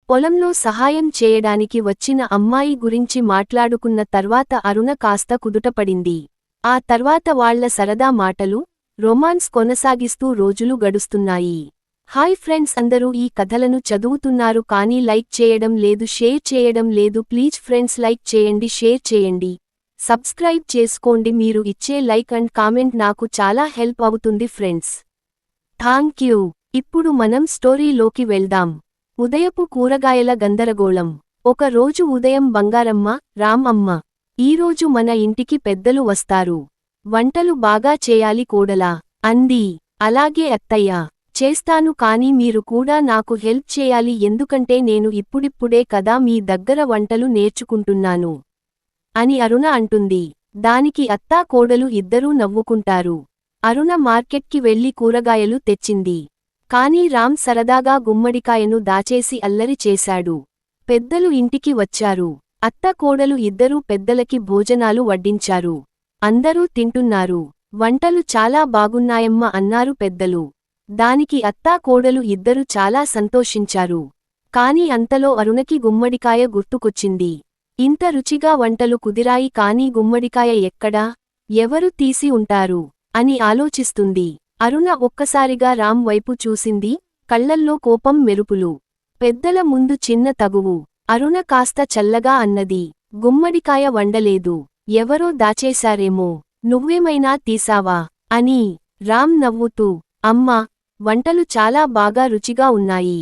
పొలంలో సహాయం చేయడానికి వచ్చిన అమ్మాయి గురించి మాట్లాడుకున్న తర్వాత అరుణ కాస్త కుదుటపడింది. ఆ తర్వాత వాళ్ల సరదా మాటలు, రొమాన్స్ కొనసాగిస్తూ రోజులు గడుస్తున్నాయి. హాయ్ ఫ్రెండ్స్, అందరూ ఈ కథలను చదువుతున్నారు కానీ లైక్ చేయడం లేదు, షేర్ చేయడం లేదు. ప్లీజ్ ఫ్రెండ్స్, లైక్ చేయండి, షేర్ చేయండి, సబ్స్క్రైబ్ చేసుకోండి. మీరు ఇచ్చే లైక్ అండ్ కామెంట్ నాకు చాలా హెల్ప్ అవుతుంది ఫ్రెండ్స్. Thank you. ఇప్పుడు మనం స్టోరీలోకి వెళ్దాం. ఉదయపు కూరగాయల గందరగోళం. ఒక రోజు ఉదయం బంగారమ్మ, రామ్ అమ్మ, ఈరోజు మన ఇంటికి పెద్దలు వస్తారు. వంటలు బాగా చేయాలి కోడలా అంది. అలాగే అత్తయ్య, చేస్తాను, కానీ మీరు కూడా నాకు హెల్ప్ చేయాలి, ఎందుకంటే నేను ఇప్పుడిప్పుడే కదా మీ దగ్గర వంటలు నేర్చుకుంటున్నాను అని అరుణ అంటుంది. దానికి అత్తా కోడలు ఇద్దరూ నవ్వుకుంటారు. అరుణ మార్కెట్కి వెళ్లి కూరగాయలు తెచ్చింది. కానీ రామ్ సరదాగా గుమ్మడికాయను దాచేసి అల్లరి చేశాడు. పెద్దలు ఇంటికి వచ్చారు. అత్త కోడలు ఇద్దరూ పెద్దలకి భోజనాలు వడ్డించారు. అందరూ తింటున్నారు. వంటలు చాలా బాగున్నాయమ్మా అన్నారు పెద్దలు. దానికి అత్తా కోడలు ఇద్దరు చాలా సంతోషించారు. కాని అంతలో అరుణకి గుమ్మడికాయ గుర్తుకొచ్చింది. ఇంత రుచిగా వంటలు కుదిరాయి, కానీ గుమ్మడికాయ ఎక్కడా, ఎవరు తీసి ఉంటారు అని ఆలోచిస్తుంది. అరుణ ఒక్కసారిగా రామ్ వైపు చూసింది. కళ్లల్లో కోపం మెరుపులు. పెద్దల ముందు చిన్న తగువు. అరుణ కాస్త చల్లగా అన్నది, గుమ్మడికాయ వండలేదు, ఎవరో దాచేశారేమో, నువ్వేమైనా తీసావా అని. రామ్ నవ్వుతూ, అమ్మా, వంటలు చాలా బాగా రుచిగా ఉన్నాయి,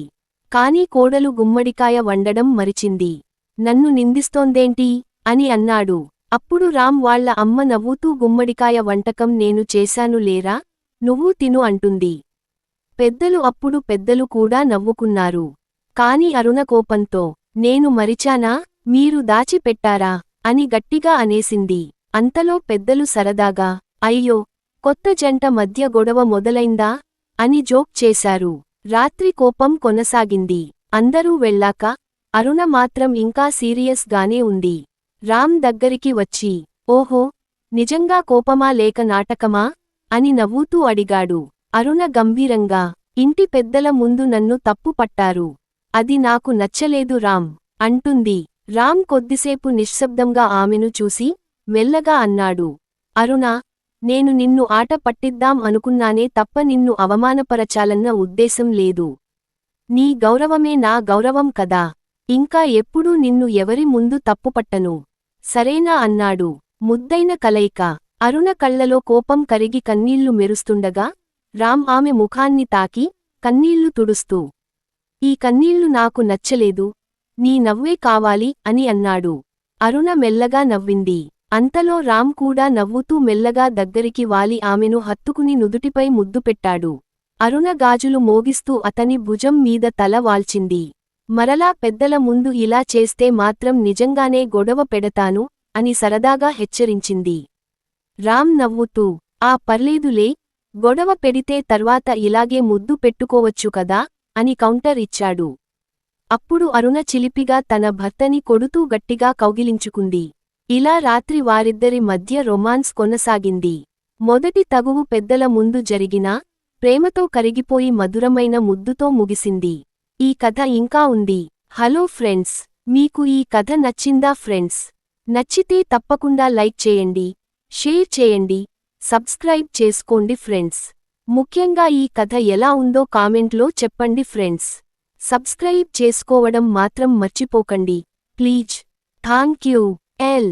కానీ కోడలు గుమ్మడికాయ వండడం మరిచింది, నన్ను నిందిస్తోందేంటి అని అన్నాడు. అప్పుడు రామ్ వాళ్ళ అమ్మ నవ్వుతూ, గుమ్మడికాయ వంటకం నేను చేశాను లేరా, నువ్వు తిను అంటుంది. పెద్దలు కూడా నవ్వుకున్నారు. కాని అరుణ కోపంతో, నేను మరిచానా, మీరు దాచిపెట్టారా అని గట్టిగా అనేసింది. అంతలో పెద్దలు సరదాగా, అయ్యో, కొత్త జంట మధ్య గొడవ మొదలైందా అని జోక్ చేశారు. రాత్రి కోపం కొనసాగింది. అందరూ వెళ్ళాక అరుణ మాత్రం ఇంకా సీరియస్ గానే ఉంది. రామ్ దగ్గరికి వచ్చి, ఓహో, నిజంగా కోపమా లేక నాటకమా అని నవ్వుతూ అడిగాడు. అరుణ గంభీరంగా, ఇంటి పెద్దల ముందు నన్ను తప్పు పట్టారు, అది నాకు నచ్చలేదు రామ్ అంటుంది. రామ్ కొద్దిసేపు నిశ్శబ్దంగా ఆమెను చూసి మెల్లగా అన్నాడు, అరుణా, నేను నిన్ను ఆట పట్టిద్దాం అనుకున్నానే తప్ప నిన్ను అవమానపరచాలన్న ఉద్దేశం లేదు. నీ గౌరవమే నా గౌరవం కదా, ఇంకా ఎప్పుడూ నిన్ను ఎవరి ముందు తప్పుపట్టను, సరేనా అన్నాడు. ముద్దైన కలయిక. అరుణ కళ్లలో కోపం కరిగి కన్నీళ్లు మెరుస్తుండగా రామ్ ఆమె ముఖాన్ని తాకి కన్నీళ్లు తుడుస్తూ, ఈ కన్నీళ్లు నాకు నచ్చలేదు, నీ నవ్వే కావాలి అని అన్నాడు. అరుణ మెల్లగా నవ్వింది. అంతలో రామ్ కూడా నవ్వుతూ మెల్లగా దగ్గరికి వాలి ఆమెను హత్తుకుని నుదుటిపై ముద్దు పెట్టాడు. అరుణ గాజులు మోగిస్తూ అతని భుజం మీద తల వాల్చింది. మరలా పెద్దల ముందు ఇలా చేస్తే మాత్రం నిజంగానే గొడవ పెడతాను అని సరదాగా హెచ్చరించింది. రామ్ నవ్వుతూ, ఆ పర్లేదులే, గొడవ పెడితే తర్వాత ఇలాగే ముద్దు పెట్టుకోవచ్చు కదా అని కౌంటర్ ఇచ్చాడు. అప్పుడు అరుణ చిలిపిగా తన భర్తని కొడుతూ గట్టిగా కౌగిలించుకుంది. ఇలా రాత్రి వారిద్దరి మధ్య రొమాన్స్ కొనసాగింది. మొదటి తగువు పెద్దల ముందు జరిగినా ప్రేమతో కరిగిపోయి మధురమైన ముద్దుతో ముగిసింది. ఈ కథ ఇంకా ఉంది. హలో ఫ్రెండ్స్, మీకు ఈ కథ నచ్చిందా ఫ్రెండ్స్? నచ్చితే తప్పకుండా లైక్ చేయండి, షేర్ చేయండి, సబ్స్క్రైబ్ చేసుకోండి ఫ్రెండ్స్. ముఖ్యంగా ఈ కథ ఎలా ఉందో కామెంట్లో చెప్పండి ఫ్రెండ్స్. సబ్స్క్రైబ్ చేసుకోవడం మాత్రం మర్చిపోకండి ప్లీజ్. Thank you. ఎల్